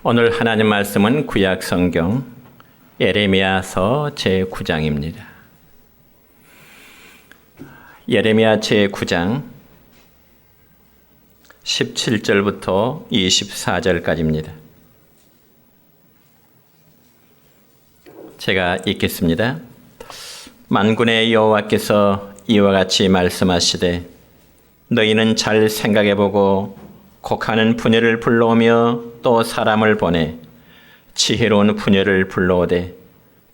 오늘 하나님 말씀은 구약 성경 예레미야서 제9장입니다. 예레미야 제9장 17절부터 24절까지입니다. 제가 읽겠습니다. 만군의 여호와께서 이와 같이 말씀하시되 너희는 잘 생각해보고 곡하는 부녀를 불러오며 또 사람을 보내 지혜로운 부녀를 불러오되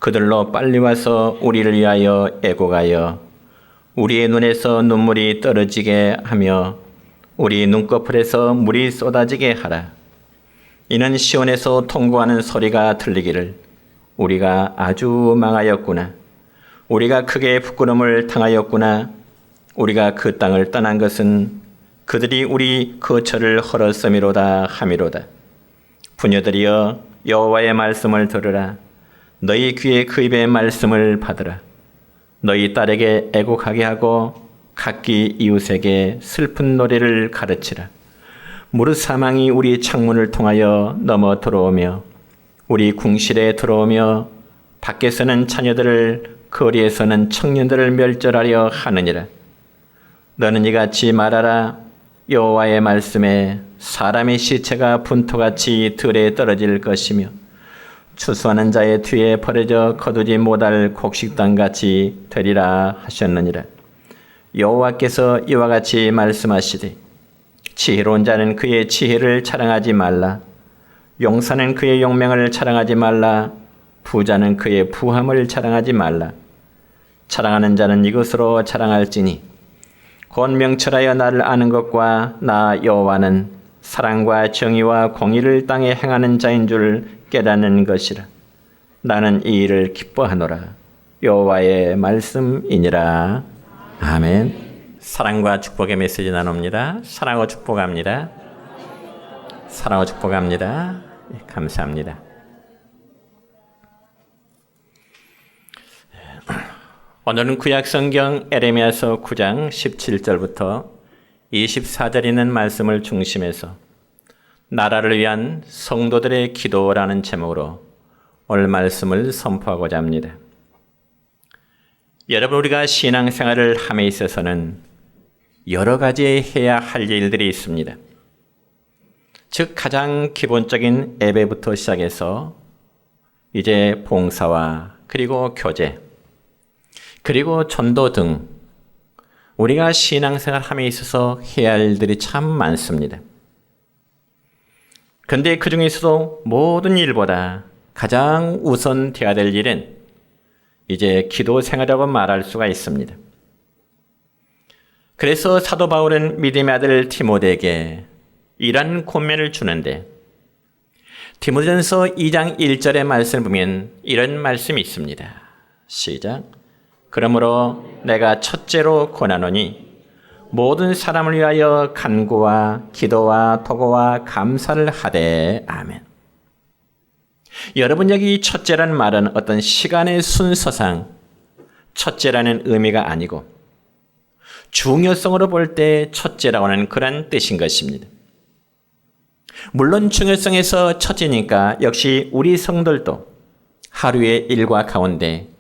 그들로 빨리 와서 우리를 위하여 애곡하여 우리의 눈에서 눈물이 떨어지게 하며 우리 눈꺼풀에서 물이 쏟아지게 하라. 이는 시온에서 통곡하는 소리가 들리기를 우리가 아주 망하였구나. 우리가 크게 부끄러움을 당하였구나. 우리가 그 땅을 떠난 것은 그들이 우리 거처를 헐었음이로다 하미로다. 부녀들이여 여호와의 말씀을 들으라. 너희 귀에 그 입의 말씀을 받으라. 너희 딸에게 애곡하게 하고 각기 이웃에게 슬픈 노래를 가르치라. 무릇 사망이 우리 창문을 통하여 넘어 들어오며 우리 궁실에 들어오며 밖에서는 자녀들을 거리에서는 청년들을 멸절하려 하느니라. 너는 이같이 말하라. 여호와의 말씀에 사람의 시체가 분토같이 들에 떨어질 것이며 추수하는 자의 뒤에 버려져 거두지 못할 곡식단같이 되리라 하셨느니라. 여호와께서 이와 같이 말씀하시되 지혜로운 자는 그의 지혜를 자랑하지 말라. 용사는 그의 용맹을 자랑하지 말라. 부자는 그의 부함을 자랑하지 말라. 자랑하는 자는 이것으로 자랑할지니 곧 명철하여 나를 아는 것과 나 여호와는 사랑과 정의와 공의를 땅에 행하는 자인 줄 깨닫는 것이라. 나는 이 일을 기뻐하노라. 여호와의 말씀이니라. 아멘. 사랑과 축복의 메시지 나눕니다. 사랑하고 축복합니다. 사랑하고 축복합니다. 감사합니다. 오늘은 구약성경 예레미야서 9장 17절부터 24절 있는 말씀을 중심해서 나라를 위한 성도들의 기도라는 제목으로 오늘 말씀을 선포하고자 합니다. 여러분, 우리가 신앙생활을 함에 있어서는 여러 가지 해야 할 일들이 있습니다. 즉 가장 기본적인 예배부터 시작해서 이제 봉사와 그리고 교제 그리고 전도 등 우리가 신앙생활 함에 있어서 해야 할 일들이 참 많습니다. 그런데 그 중에서도 모든 일보다 가장 우선돼야 될 일은 이제 기도 생활이라고 말할 수가 있습니다. 그래서 사도 바울은 믿음의 아들 디모데에게 이런 권면을 주는데 디모데전서 2장 1절의 말씀을 보면 이런 말씀이 있습니다. 시작. 그러므로 내가 첫째로 권하노니 모든 사람을 위하여 간구와 기도와 도구와 감사를 하되. 아멘. 여러분, 여기 첫째라는 말은 어떤 시간의 순서상 첫째라는 의미가 아니고 중요성으로 볼 때 첫째라고 하는 그런 뜻인 것입니다. 물론 중요성에서 첫째니까 역시 우리 성들도 하루의 일과 가운데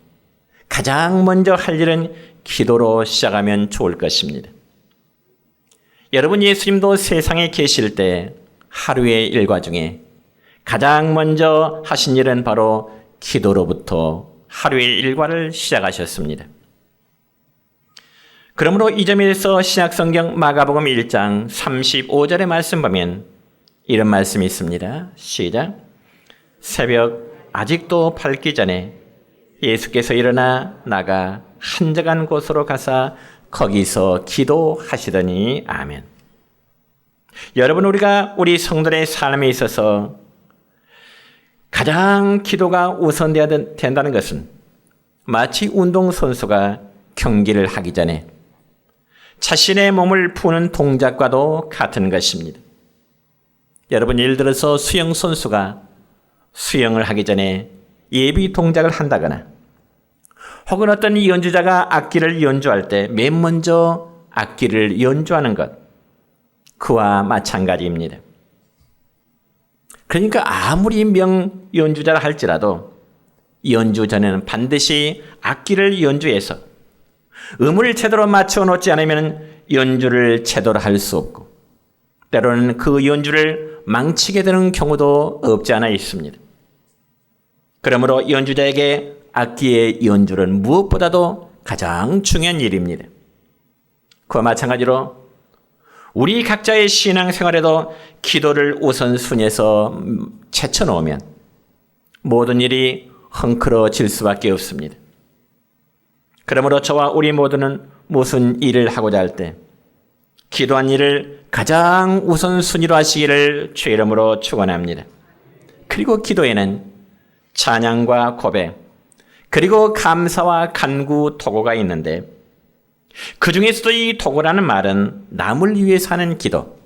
가장 먼저 할 일은 기도로 시작하면 좋을 것입니다. 여러분, 예수님도 세상에 계실 때 하루의 일과 중에 가장 먼저 하신 일은 바로 기도로부터 하루의 일과를 시작하셨습니다. 그러므로 이 점에서 신약성경 마가복음 1장 35절의 말씀 보면 이런 말씀이 있습니다. 시작. 새벽 아직도 밝기 전에 예수께서 일어나 나가 한적한 곳으로 가사 거기서 기도하시더니. 아멘. 여러분, 우리가 우리 성도의 삶에 있어서 가장 기도가 우선돼야 된다는 것은 마치 운동선수가 경기를 하기 전에 자신의 몸을 푸는 동작과도 같은 것입니다. 여러분, 예를 들어서 수영선수가 수영을 하기 전에 예비 동작을 한다거나 혹은 어떤 연주자가 악기를 연주할 때 맨 먼저 악기를 연주하는 것, 그와 마찬가지입니다. 그러니까 아무리 명연주자라 할지라도 연주 전에는 반드시 악기를 연주해서 음을 제대로 맞춰 놓지 않으면 연주를 제대로 할 수 없고 때로는 그 연주를 망치게 되는 경우도 없지 않아 있습니다. 그러므로 연주자에게 악기의 연주는 무엇보다도 가장 중요한 일입니다. 그와 마찬가지로 우리 각자의 신앙생활에도 기도를 우선순위에서 제쳐놓으면 모든 일이 헝클어질 수밖에 없습니다. 그러므로 저와 우리 모두는 무슨 일을 하고자 할 때 기도한 일을 가장 우선순위로 하시기를 주의 이름으로 축원합니다. 그리고 기도에는 찬양과 고백, 그리고 감사와 간구, 도구가 있는데 그 중에서도 이 도구라는 말은 남을 위해서 하는 기도,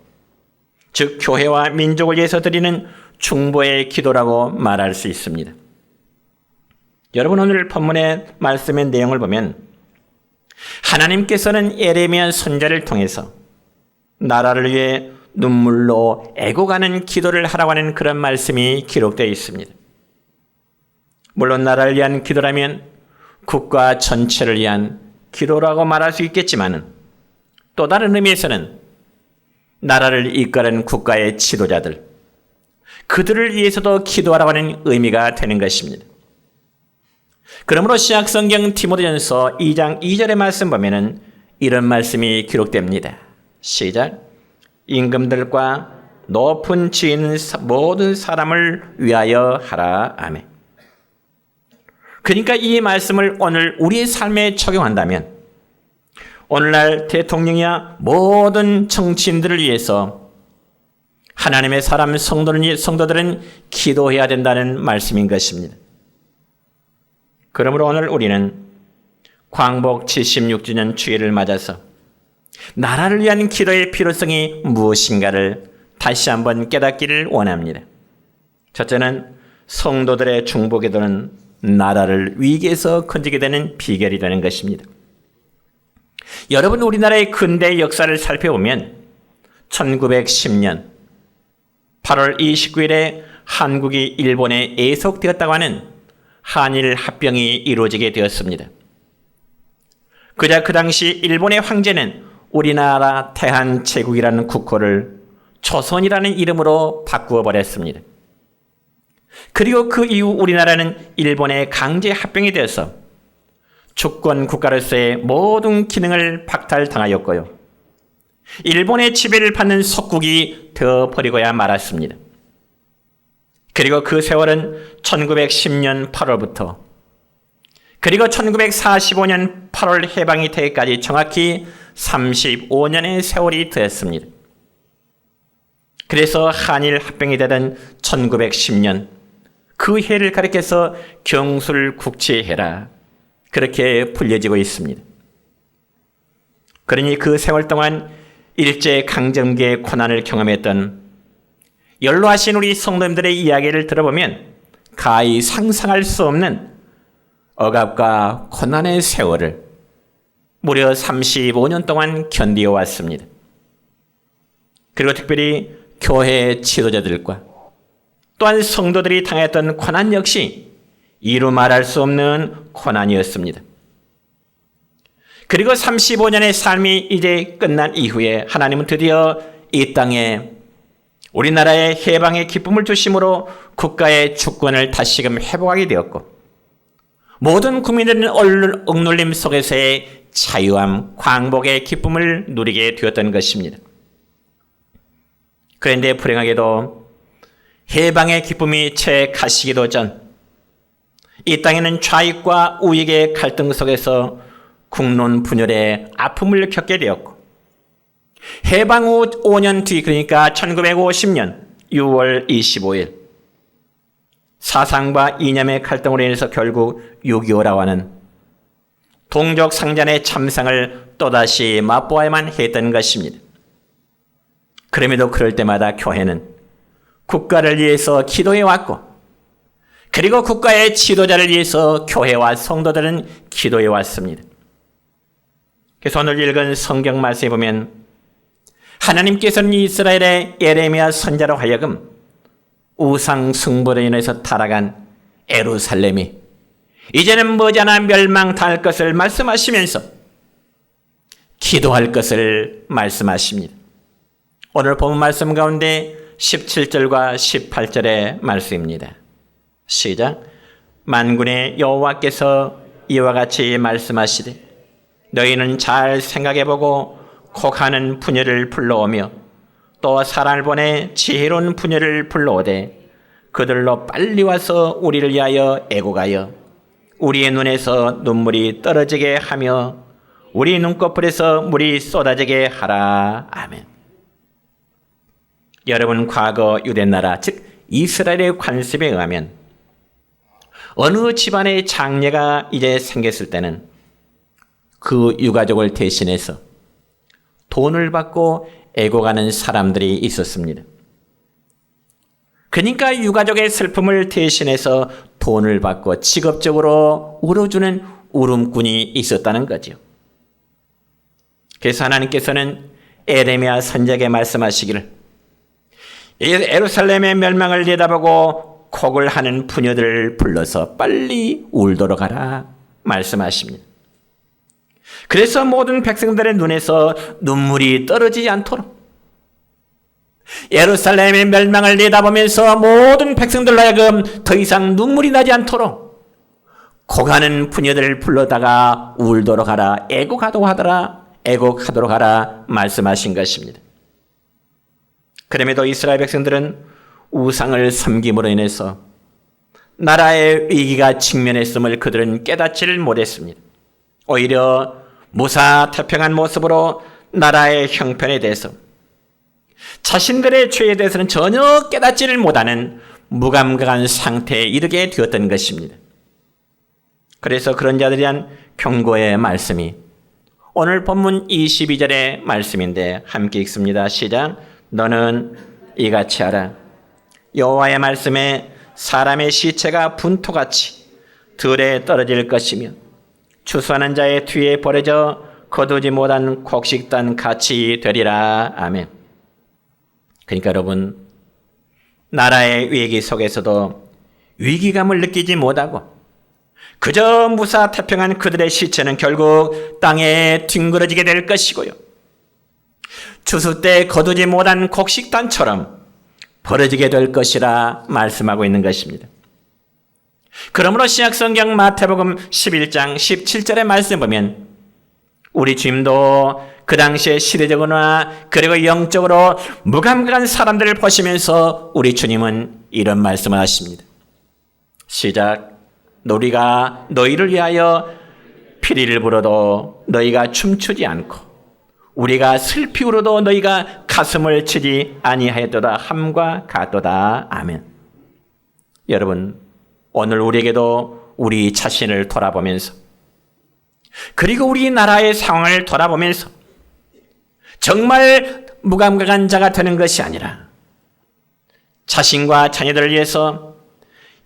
즉 교회와 민족을 위해서 드리는 중보의 기도라고 말할 수 있습니다. 여러분, 오늘 본문의 말씀의 내용을 보면 하나님께서는 예레미야 선지자를 통해서 나라를 위해 눈물로 애고가는 기도를 하라고 하는 그런 말씀이 기록되어 있습니다. 물론 나라를 위한 기도라면 국가 전체를 위한 기도라고 말할 수 있겠지만 또 다른 의미에서는 나라를 이끌는 국가의 지도자들, 그들을 위해서도 기도하라고 하는 의미가 되는 것입니다. 그러므로 신약성경 디모데전서 2장 2절의 말씀 보면은 이런 말씀이 기록됩니다. 시작. 임금들과 높은 지위는 모든 사람을 위하여 하라. 아멘. 그러니까 이 말씀을 오늘 우리의 삶에 적용한다면 오늘날 대통령이야 모든 정치인들을 위해서 하나님의 사람 성도들은 기도해야 된다는 말씀인 것입니다. 그러므로 오늘 우리는 광복 76주년 주일을 맞아서 나라를 위한 기도의 필요성이 무엇인가를 다시 한번 깨닫기를 원합니다. 첫째는 성도들의 중보기도는 나라를 위기에서 건지게 되는 비결이 되는 것입니다. 여러분, 우리나라의 근대 역사를 살펴보면 1910년 8월 29일에 한국이 일본에 애속되었다고 하는 한일 합병이 이루어지게 되었습니다. 그자 그 당시 일본의 황제는 우리나라 대한제국이라는 국호를 조선이라는 이름으로 바꾸어 버렸습니다. 그리고 그 이후 우리나라는 일본의 강제 합병이 되어서 주권 국가로서의 모든 기능을 박탈당하였고요. 일본의 지배를 받는 속국이 되어버리고야 말았습니다. 그리고 그 세월은 1910년 8월부터 그리고 1945년 8월 해방이 되기까지 정확히 35년의 세월이 되었습니다. 그래서 한일 합병이 되던 1910년 그 해를 가리켜서 경술국제해라 그렇게 불려지고 있습니다. 그러니 그 세월 동안 일제강점기의 고난을 경험했던 연로하신 우리 성도님들의 이야기를 들어보면 가히 상상할 수 없는 억압과 고난의 세월을 무려 35년 동안 견디어 왔습니다. 그리고 특별히 교회 지도자들과 또한 성도들이 당했던 고난 역시 이루 말할 수 없는 고난이었습니다. 그리고 35년의 삶이 이제 끝난 이후에 하나님은 드디어 이 땅에 우리나라의 해방의 기쁨을 주심으로 국가의 주권을 다시금 회복하게 되었고 모든 국민들은 억눌림 속에서의 자유함, 광복의 기쁨을 누리게 되었던 것입니다. 그런데 불행하게도 해방의 기쁨이 채 가시기도 전 이 땅에는 좌익과 우익의 갈등 속에서 국론 분열의 아픔을 겪게 되었고 해방 후 5년 뒤 그러니까 1950년 6월 25일 사상과 이념의 갈등으로 인해서 결국 6.25라고 하는 동족 상잔의 참상을 또다시 맛보아야만 했던 것입니다. 그럼에도 그럴 때마다 교회는 국가를 위해서 기도해왔고 그리고 국가의 지도자를 위해서 교회와 성도들은 기도해왔습니다. 그래서 오늘 읽은 성경 말씀에 보면 하나님께서는 이스라엘의 예레미야 선지자로 하여금 우상 숭배로 인해서 타락한 예루살렘이 이제는 머지않아 멸망당할 것을 말씀하시면서 기도할 것을 말씀하십니다. 오늘 본문 말씀 가운데 17절과 18절의 말씀입니다. 시작. 만군의 여호와께서 이와 같이 말씀하시되 너희는 잘 생각해보고 곡하는 부녀를 불러오며 또 사람을 보내 지혜로운 부녀를 불러오되 그들로 빨리 와서 우리를 위하여 애곡하여 우리의 눈에서 눈물이 떨어지게 하며 우리 눈꺼풀에서 물이 쏟아지게 하라. 아멘. 여러분, 과거 유대나라 즉 이스라엘의 관습에 의하면 어느 집안의 장례가 이제 생겼을 때는 그 유가족을 대신해서 돈을 받고 애고가는 사람들이 있었습니다. 그러니까 유가족의 슬픔을 대신해서 돈을 받고 직업적으로 울어주는 울음꾼이 있었다는 거죠. 그래서 하나님께서는 에레미야 선지자에게 말씀하시기를 예루살렘의 멸망을 내다보고 곡을 하는 부녀들을 불러서 빨리 울도록 하라 말씀하십니다. 그래서 모든 백성들의 눈에서 눈물이 떨어지지 않도록 예루살렘의 멸망을 내다보면서 모든 백성들로 하여금 더 이상 눈물이 나지 않도록 곡하는 부녀들을 불러다가 울도록 하라, 애곡하도록 하라 말씀하신 것입니다. 그럼에도 이스라엘 백성들은 우상을 섬김으로 인해서 나라의 위기가 직면했음을 그들은 깨닫지를 못했습니다. 오히려 무사태평한 모습으로 나라의 형편에 대해서 자신들의 죄에 대해서는 전혀 깨닫지를 못하는 무감각한 상태에 이르게 되었던 것입니다. 그래서 그런 자들에 대한 경고의 말씀이 오늘 본문 22절의 말씀인데 함께 읽습니다. 시작. 너는 이같이 하라. 여호와의 말씀에 사람의 시체가 분토같이 들에 떨어질 것이며 추수하는 자의 뒤에 버려져 거두지 못한 곡식단 같이 되리라. 아멘. 그러니까 여러분, 나라의 위기 속에서도 위기감을 느끼지 못하고 그저 무사태평한 그들의 시체는 결국 땅에 뒹그러지게 될 것이고요. 추수 때 거두지 못한 곡식단처럼 버려지게 될 것이라 말씀하고 있는 것입니다. 그러므로 신약성경 마태복음 11장 17절의 말씀 보면 우리 주님도 그 당시에 시대적으로나 그리고 영적으로 무감각한 사람들을 보시면서 우리 주님은 이런 말씀을 하십니다. 시작. 우리가 너희를 위하여 피리를 불어도 너희가 춤추지 않고 우리가 슬피 울어도 너희가 가슴을 치지 아니하였도다 함과 같도다. 아멘. 여러분, 오늘 우리에게도 우리 자신을 돌아보면서 그리고 우리나라의 상황을 돌아보면서 정말 무감각한 자가 되는 것이 아니라 자신과 자녀들을 위해서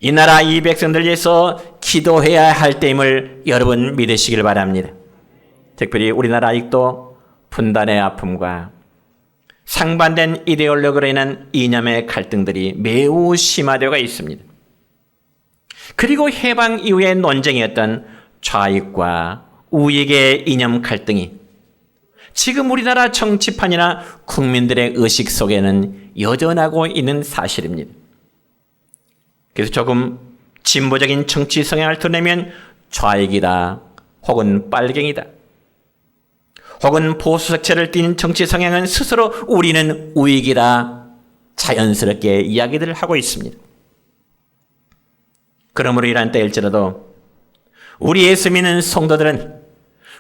이 나라 이 백성들을 위해서 기도해야 할 때임을 여러분 믿으시길 바랍니다. 특별히 우리나라 아직도 분단의 아픔과 상반된 이데올로기로 인한 이념의 갈등들이 매우 심화되어 있습니다. 그리고 해방 이후의 논쟁이었던 좌익과 우익의 이념 갈등이 지금 우리나라 정치판이나 국민들의 의식 속에는 여전하고 있는 사실입니다. 그래서 조금 진보적인 정치 성향을 드러내면 좌익이다 혹은 빨갱이다 혹은 보수 색채를 띠는 정치 성향은 스스로 우리는 우익이다 자연스럽게 이야기들을 하고 있습니다. 그러므로 이러한 때일지라도 우리 예수 믿는 성도들은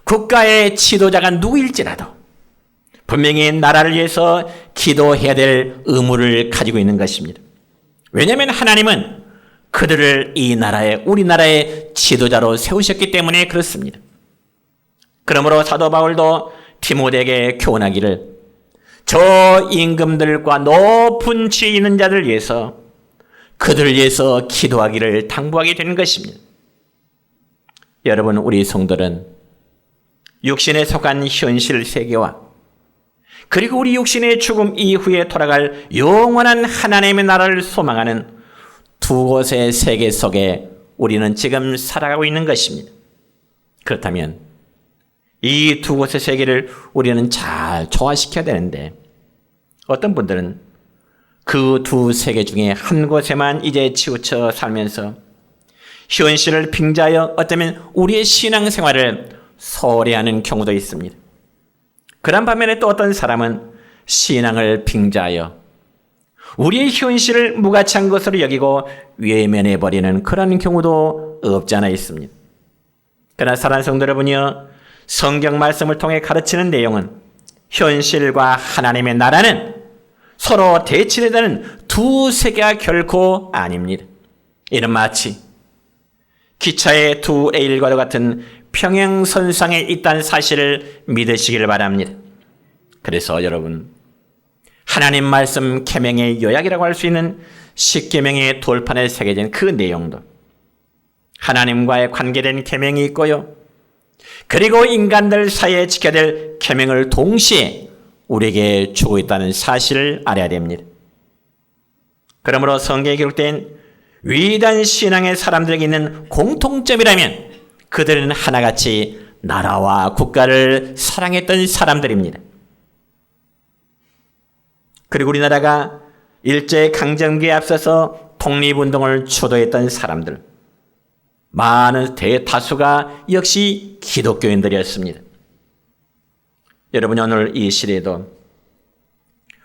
국가의 지도자가 누구일지라도 분명히 나라를 위해서 기도해야 될 의무를 가지고 있는 것입니다. 왜냐하면 하나님은 그들을 이 나라의 우리나라의 지도자로 세우셨기 때문에 그렇습니다. 그러므로 사도 바울도 디모데에게 교훈하기를 저 임금들과 높은 지위 있는 자들 위해서 그들을 위해서 기도하기를 당부하게 되는 것입니다. 여러분, 우리 성도는 육신에 속한 현실 세계와 그리고 우리 육신의 죽음 이후에 돌아갈 영원한 하나님의 나라를 소망하는 두 곳의 세계 속에 우리는 지금 살아가고 있는 것입니다. 그렇다면 이 두 곳의 세계를 우리는 잘 조화시켜야 되는데 어떤 분들은 그 두 세계 중에 한 곳에만 이제 치우쳐 살면서 현실을 빙자하여 어쩌면 우리의 신앙생활을 소홀히 하는 경우도 있습니다. 그런 반면에 또 어떤 사람은 신앙을 빙자하여 우리의 현실을 무가치한 것으로 여기고 외면해버리는 그런 경우도 없지 않아 있습니다. 그러나 사랑하는 성도 여러분이여, 성경 말씀을 통해 가르치는 내용은 현실과 하나님의 나라는 서로 대치되는 두 세계가 결코 아닙니다. 이는 마치 기차의 두 레일과도 같은 평행선상에 있다는 사실을 믿으시길 바랍니다. 그래서 여러분, 하나님 말씀 계명의 요약이라고 할 수 있는 십계명의 돌판에 새겨진 그 내용도 하나님과의 관계된 계명이 있고요, 그리고 인간들 사이에 지켜야 될 계명을 동시에 우리에게 주고 있다는 사실을 알아야 됩니다. 그러므로 성경에 기록된 위대한 신앙의 사람들에게 있는 공통점이라면 그들은 하나같이 나라와 국가를 사랑했던 사람들입니다. 그리고 우리나라가 일제강점기에 앞서서 독립운동을 주도했던 사람들, 많은 대다수가 역시 기독교인들이었습니다. 여러분, 오늘 이 시대에도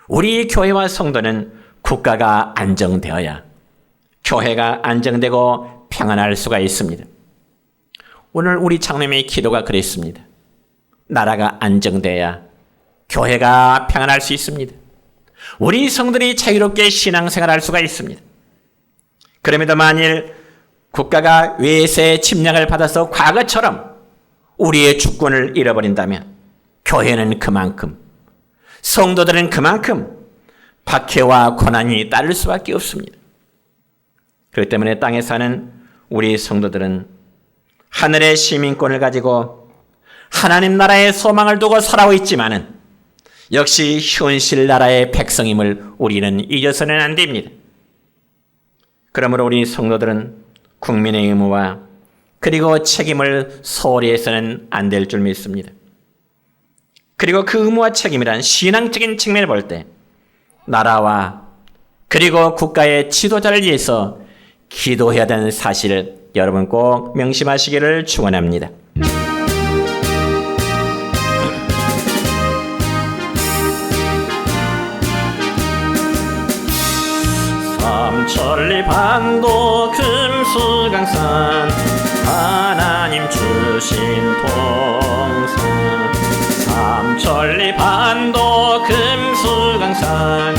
우리 교회와 성도는 국가가 안정되어야 교회가 안정되고 평안할 수가 있습니다. 오늘 우리 장로님의 기도가 그랬습니다. 나라가 안정돼야 교회가 평안할 수 있습니다. 우리 성들이 자유롭게 신앙생활할 수가 있습니다. 그럼에도 만일 국가가 외세 침략을 받아서 과거처럼 우리의 주권을 잃어버린다면 교회는 그만큼, 성도들은 그만큼 박해와 고난이 따를 수밖에 없습니다. 그렇기 때문에 땅에 사는 우리 성도들은 하늘의 시민권을 가지고 하나님 나라의 소망을 두고 살아오고 있지만은 역시 현실 나라의 백성임을 우리는 잊어서는 안 됩니다. 그러므로 우리 성도들은 국민의 의무와 그리고 책임을 소홀히 해서는 안 될 줄 믿습니다. 그리고 그 의무와 책임이란 신앙적인 측면을 볼 때 나라와 그리고 국가의 지도자를 위해서 기도해야 되는 사실을 여러분 꼭 명심하시기를 축원합니다. 삼천리 반도 금수강산 하나님 주신 동산, 삼천리 반도 금수강산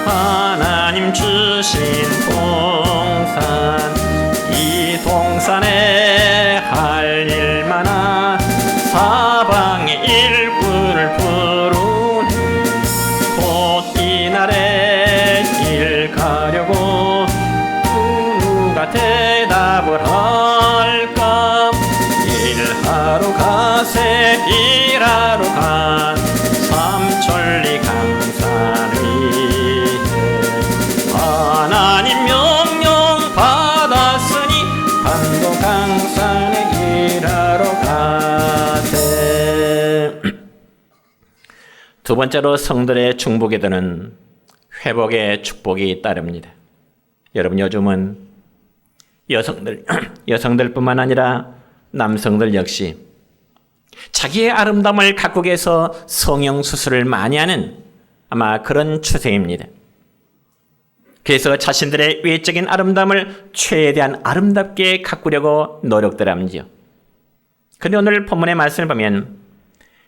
하나님 주신 동산, 이 동산에 할 일 많아 사방의 일꾼을 부르네. 곧 이날에 일 가려고 누가 대답을 할까? 일하러 가세 일하러 가 삼천리 강산 위에 하나님 명령 받았으니 반도 강산에 일하러 가세. 두 번째로 성들의 중복에 드는 회복의 축복이 따릅니다. 여러분, 요즘은 여성들뿐만 아니라 남성들 역시 자기의 아름다움을 가꾸기 위해서 성형수술을 많이 하는 아마 그런 추세입니다. 그래서 자신들의 외적인 아름다움을 최대한 아름답게 가꾸려고 노력들 합니다. 그런데 오늘 본문의 말씀을 보면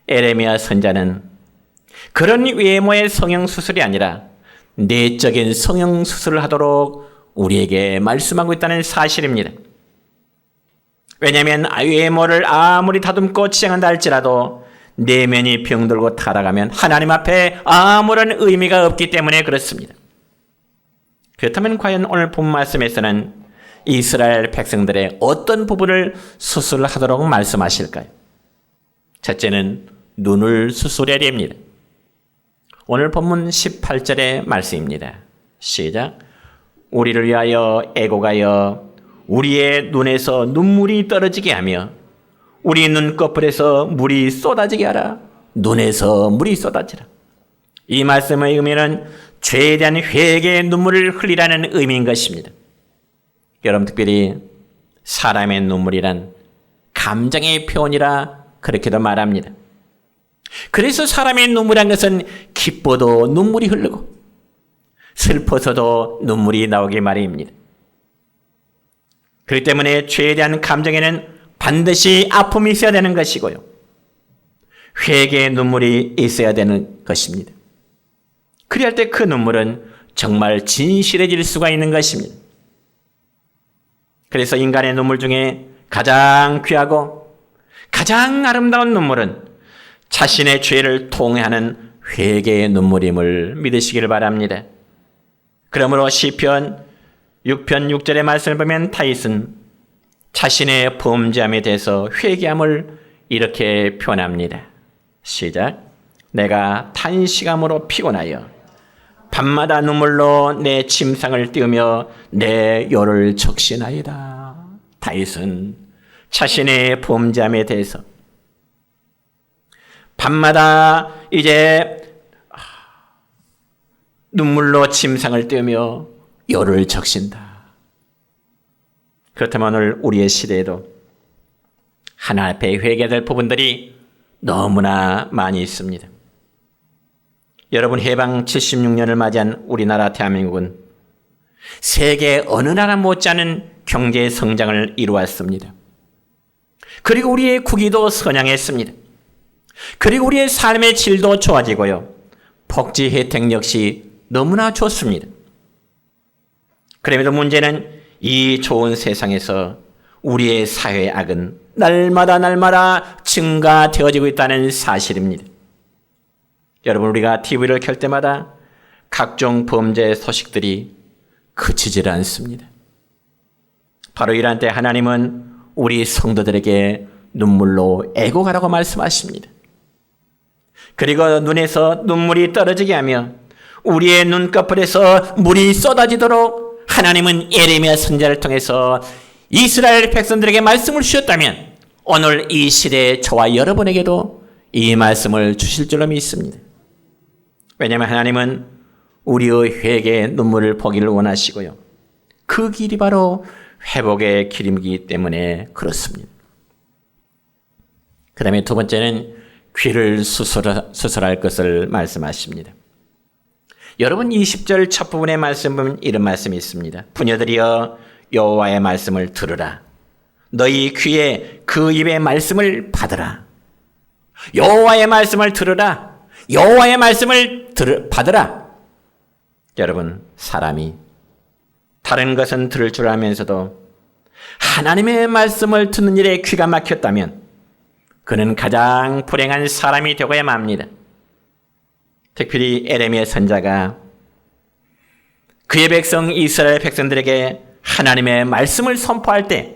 에레미야 선자는 그런 외모의 성형수술이 아니라 내적인 성형수술을 하도록 우리에게 말씀하고 있다는 사실입니다. 왜냐하면 외모를 아무리 다듬고 치장한다 할지라도 내면이 병들고 타락하면 하나님 앞에 아무런 의미가 없기 때문에 그렇습니다. 그렇다면 과연 오늘 본 말씀에서는 이스라엘 백성들의 어떤 부분을 수술하도록 말씀하실까요? 첫째는 눈을 수술해야 됩니다. 오늘 본문 18절의 말씀입니다. 시작. 우리를 위하여 애곡하여 우리의 눈에서 눈물이 떨어지게 하며 우리 눈꺼풀에서 물이 쏟아지게 하라. 눈에서 물이 쏟아지라. 이 말씀의 의미는 죄에 대한 회개의 눈물을 흘리라는 의미인 것입니다. 여러분, 특별히 사람의 눈물이란 감정의 표현이라 그렇게도 말합니다. 그래서 사람의 눈물이란 것은 기뻐도 눈물이 흐르고 슬퍼서도 눈물이 나오기 마련입니다. 그렇기 때문에 죄에 대한 감정에는 반드시 아픔이 있어야 되는 것이고요. 회개의 눈물이 있어야 되는 것입니다. 그리할 때 그 눈물은 정말 진실해질 수가 있는 것입니다. 그래서 인간의 눈물 중에 가장 귀하고 가장 아름다운 눈물은 자신의 죄를 통회하는 회개의 눈물임을 믿으시길 바랍니다. 그러므로 시편 6편 6절의 말씀을 보면 다윗은 자신의 범죄함에 대해서 회개함을 이렇게 표현합니다. 시작. 내가 탄식함으로 피곤하여 밤마다 눈물로 내 침상을 띄우며 내 혀를 적신하이다. 다윗은 자신의 범죄함에 대해서 밤마다 이제 눈물로 침상을 띄우며 혀를 적신다. 그렇다면 오늘 우리의 시대에도 하나님 앞에 회개될 부분들이 너무나 많이 있습니다. 여러분, 해방 76년을 맞이한 우리나라 대한민국은 세계 어느 나라 못지않은 경제 성장을 이루었습니다. 그리고 우리의 국위도 선양했습니다. 그리고 우리의 삶의 질도 좋아지고요. 복지 혜택 역시 너무나 좋습니다. 그럼에도 문제는 이 좋은 세상에서 우리의 사회의 악은 날마다 증가되어지고 있다는 사실입니다. 여러분, 우리가 TV를 켤 때마다 각종 범죄 소식들이 그치질 않습니다. 바로 이러한 때 하나님은 우리 성도들에게 눈물로 애곡하라고 말씀하십니다. 그리고 눈에서 눈물이 떨어지게 하며 우리의 눈꺼풀에서 물이 쏟아지도록 하나님은 예레미야 선지자를 통해서 이스라엘 백성들에게 말씀을 주셨다면 오늘 이 시대에 저와 여러분에게도 이 말씀을 주실 줄로 믿습니다. 왜냐하면 하나님은 우리의 회개의 눈물을 보기를 원하시고요. 그 길이 바로 회복의 길이기 때문에 그렇습니다. 그 다음에 두 번째는 귀를 수술할 것을 말씀하십니다. 여러분, 20절 첫 부분의 말씀 보면 이런 말씀이 있습니다. 부녀들이여 여호와의 말씀을 들으라. 너희 귀에 그 입의 말씀을 받으라. 여호와의 말씀을 들으라. 여호와의 말씀을 받으라. 여러분, 사람이 다른 것은 들을 줄 알면서도 하나님의 말씀을 듣는 일에 귀가 막혔다면 그는 가장 불행한 사람이 되고야 맙니다. 특별히 예레미야 선지자가 그의 백성 이스라엘 백성들에게 하나님의 말씀을 선포할 때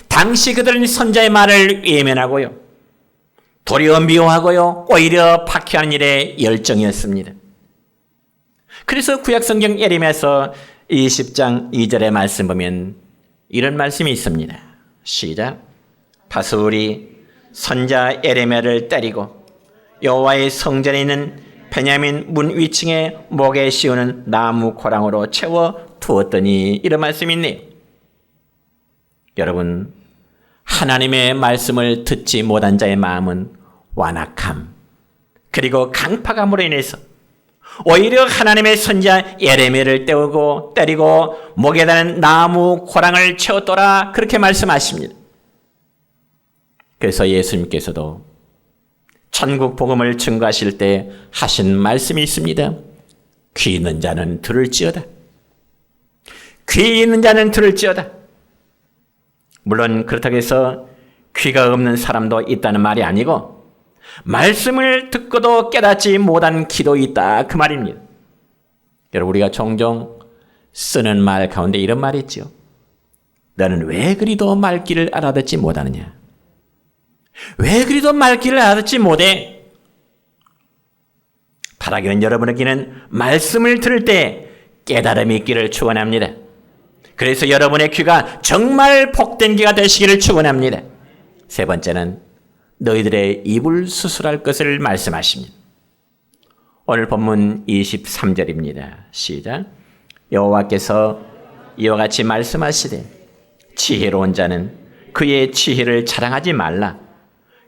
당시 그들은 선지자의 말을 외면하고요, 도리어 미워하고요, 오히려 박해하는 일에 열정이었습니다. 그래서 구약성경 예레미야서 20장 2절의 말씀 보면 이런 말씀이 있습니다. 시작. 바술이 선지자 예레미야를 때리고 여호와의 성전에 있는 베냐민 문 위층에 목에 씌우는 나무 고랑으로 채워 두었더니, 이런 말씀이 있네요. 여러분, 하나님의 말씀을 듣지 못한 자의 마음은 완악함 그리고 강팍함으로 인해서 오히려 하나님의 선지자 예레미야를 때리고 목에 다는 나무 고랑을 채웠더라, 그렇게 말씀하십니다. 그래서 예수님께서도 천국 복음을 증거하실 때 하신 말씀이 있습니다. 귀 있는 자는 들을지어다. 귀 있는 자는 들을지어다. 물론 그렇다고 해서 귀가 없는 사람도 있다는 말이 아니고 말씀을 듣고도 깨닫지 못한 귀도 있다, 그 말입니다. 여러분, 우리가 종종 쓰는 말 가운데 이런 말이 있죠. 너는 왜 그리도 말귀를 알아듣지 못하느냐? 왜 그리도 말귀를 알아듣지 못해? 바라기는 여러분에게는 말씀을 들을 때 깨달음이 있기를 축원합니다. 그래서 여러분의 귀가 정말 복된 귀가 되시기를 축원합니다. 세 번째는 너희들의 입을 수술할 것을 말씀하십니다. 오늘 본문 23절입니다. 시작. 여호와께서 이와 같이 말씀하시되 지혜로운 자는 그의 지혜를 자랑하지 말라.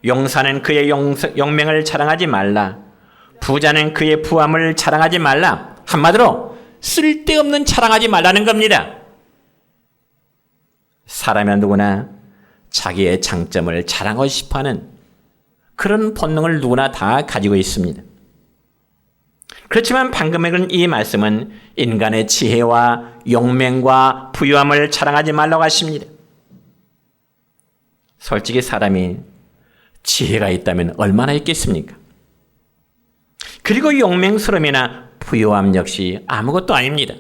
용사는 그의 용맹을 자랑하지 말라. 부자는 그의 부함을 자랑하지 말라. 한마디로 쓸데없는 자랑하지 말라는 겁니다. 사람은 누구나 자기의 장점을 자랑하고 싶어하는 그런 본능을 누구나 다 가지고 있습니다. 그렇지만 방금 읽은 이 말씀은 인간의 지혜와 용맹과 부유함을 자랑하지 말라고 하십니다. 솔직히 사람이 지혜가 있다면 얼마나 있겠습니까? 그리고 용맹스러움이나 부유함 역시 아무것도 아닙니다.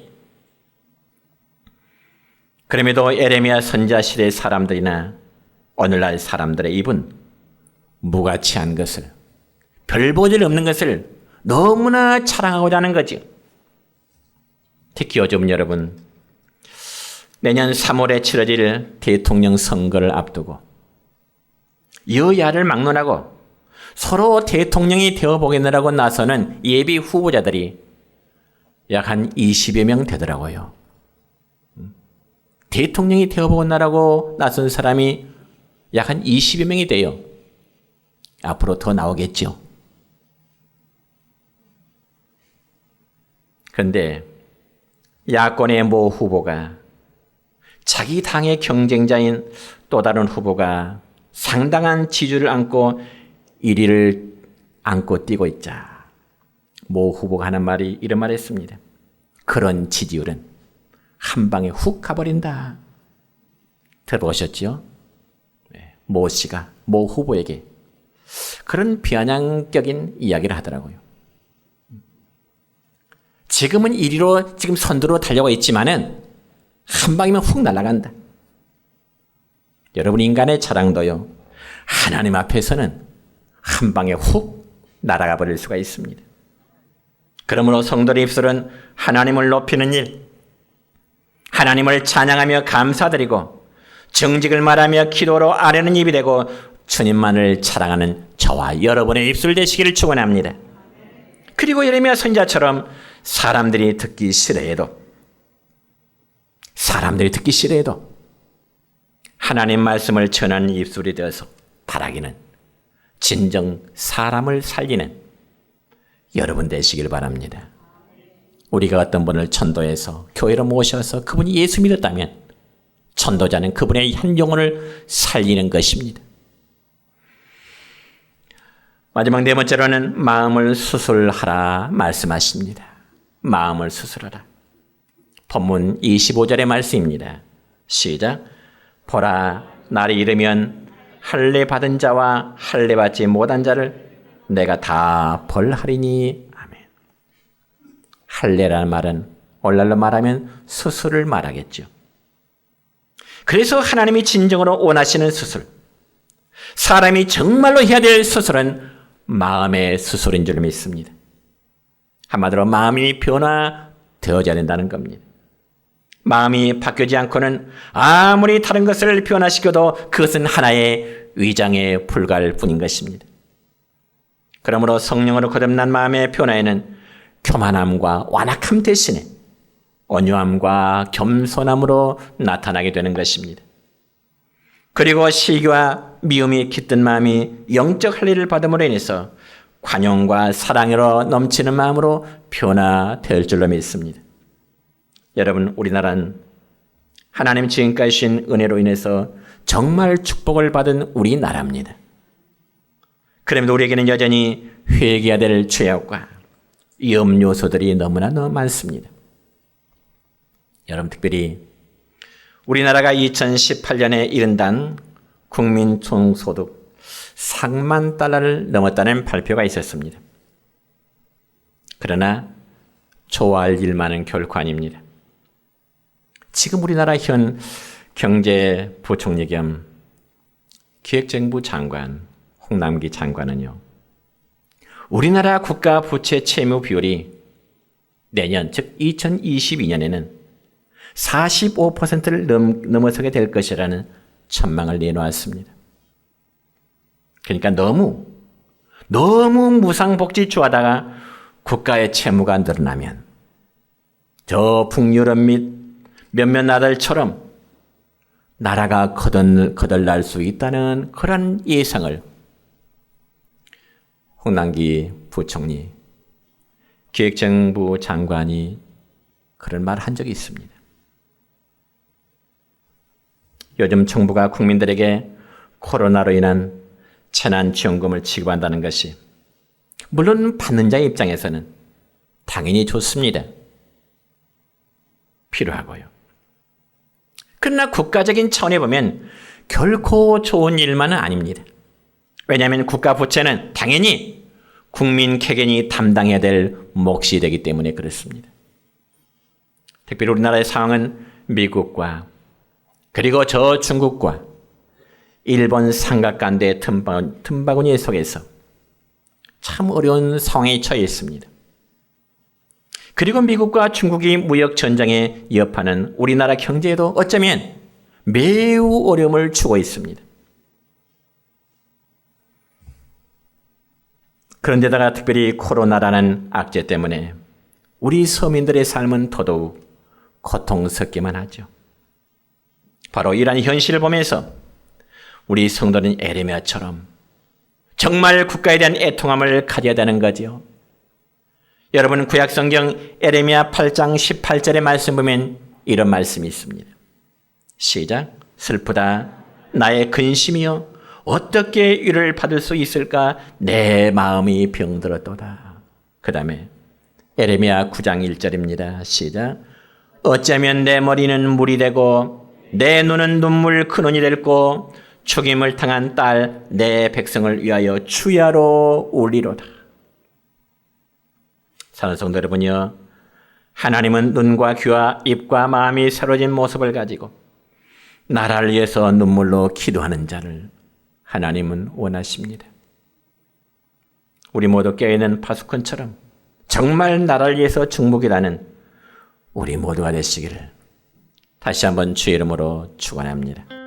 그럼에도 에레미야 선지자 시대의 사람들이나 오늘날 사람들의 입은 무가치한 것을, 별 볼일 없는 것을 너무나 자랑하고자 하는 거죠. 특히 요즘 여러분, 내년 3월에 치러질 대통령 선거를 앞두고 여야를 막론하고 서로 대통령이 되어보겠느라고 나서는 예비 후보자들이 약 한 20여 명 되더라고요. 대통령이 되어보겠느라고 나선 사람이 약 한 20여 명이 돼요. 앞으로 더 나오겠죠. 그런데 야권의 모 후보가 자기 당의 경쟁자인 또 다른 후보가 상당한 지지를 안고 1위를 안고 뛰고 있자 모 후보가 하는 말이 이런 말을 했습니다. 그런 지지율은 한 방에 훅 가버린다. 들어보셨죠? 모 씨가 모 후보에게 그런 비아냥격인 이야기를 하더라고요. 지금은 1위로 지금 선두로 달려가 있지만은 한 방이면 훅 날아간다. 여러분, 인간의 자랑도요, 하나님 앞에서는 한 방에 훅 날아가 버릴 수가 있습니다. 그러므로 성도의 입술은 하나님을 높이는 일, 하나님을 찬양하며 감사드리고 정직을 말하며 기도로 아뢰는 입이 되고 주님만을 자랑하는 저와 여러분의 입술 되시기를 축원합니다. 그리고 예레미야 선지자처럼 사람들이 듣기 싫어해도 하나님 말씀을 전하는 입술이 되어서 바라기는 진정 사람을 살리는 여러분 되시길 바랍니다. 우리가 어떤 분을 전도해서 교회로 모셔서 그분이 예수 믿었다면 전도자는 그분의 한 영혼을 살리는 것입니다. 마지막 네 번째로는 마음을 수술하라 말씀하십니다. 마음을 수술하라. 본문 25절의 말씀입니다. 시작. 보라, 날이 이르면 할례 받은 자와 할례 받지 못한 자를 내가 다 벌하리니. 아멘. 할례라는 말은 오늘날로 말하면 수술을 말하겠죠. 그래서 하나님이 진정으로 원하시는 수술, 사람이 정말로 해야 될 수술은 마음의 수술인 줄 믿습니다. 한마디로 마음이 변화되어져야 된다는 겁니다. 마음이 바뀌지 않고는 아무리 다른 것을 변화시켜도 그것은 하나의 위장에 불과할 뿐인 것입니다. 그러므로 성령으로 거듭난 마음의 변화에는 교만함과 완악함 대신에 온유함과 겸손함으로 나타나게 되는 것입니다. 그리고 시기와 미움이 깃든 마음이 영적 할례를 받음으로 인해서 관용과 사랑으로 넘치는 마음으로 변화될 줄로 믿습니다. 여러분, 우리나라는 하나님 지금까지 주신 은혜로 인해서 정말 축복을 받은 우리나라입니다. 그럼에도 우리에게는 여전히 회개해야 될 죄악과 위험 요소들이 너무나 많습니다. 여러분, 특별히 우리나라가 2018년에 이른단 국민 총소득 3만 달러를 넘었다는 발표가 있었습니다. 그러나 좋아할 일만은 결코 아닙니다. 지금 우리나라 현 경제부총리 겸 기획정부 장관 홍남기 장관은요, 우리나라 국가 부채 채무 비율이 내년, 즉 2022년에는 45%를 넘어서게 될 것이라는 전망을 내놓았습니다. 그러니까 너무 무상복지주하다가 국가의 채무가 늘어나면 저 북유럽 및 몇몇 나라들처럼 나라가 거덜날 수 있다는 그런 예상을 홍남기 부총리, 기획정부 장관이 그런 말 한 적이 있습니다. 요즘 정부가 국민들에게 코로나로 인한 재난지원금을 지급한다는 것이 물론 받는 자의 입장에서는 당연히 좋습니다. 필요하고요. 그러나 국가적인 차원에 보면 결코 좋은 일만은 아닙니다. 왜냐하면 국가 부채는 당연히 국민 개개인이 담당해야 될 몫이 되기 때문에 그렇습니다. 특별히 우리나라의 상황은 미국과 그리고 저 중국과 일본 삼각관계 틈바구니 속에서 참 어려운 상황에 처해 있습니다. 그리고 미국과 중국이 무역 전쟁에 여파는 우리나라 경제에도 어쩌면 매우 어려움을 주고 있습니다. 그런데다가 특별히 코로나라는 악재 때문에 우리 서민들의 삶은 더더욱 고통스럽기만 하죠. 바로 이러한 현실을 보면서 우리 성도는 에레미야처럼 정말 국가에 대한 애통함을 가져야 되는 거지요. 여러분 구약성경 에레미야 8장 18절의 말씀 보면 이런 말씀이 있습니다. 시작. 슬프다 나의 근심이여 어떻게 위를 받을 수 있을까 내 마음이 병들었도다. 그 다음에 에레미야 9장 1절입니다. 시작. 어쩌면 내 머리는 물이 되고 내 눈은 눈물 큰 눈이 됐고 죽임을 당한 딸 내 백성을 위하여 주야로 울리로다. 사랑하는 성도 여러분이여, 하나님은 눈과 귀와 입과 마음이 새로진 모습을 가지고 나라를 위해서 눈물로 기도하는 자를 하나님은 원하십니다. 우리 모두 깨어있는 파수꾼처럼 정말 나라를 위해서 중보기라는 우리 모두가 되시기를 다시 한번 주의 이름으로 축원합니다.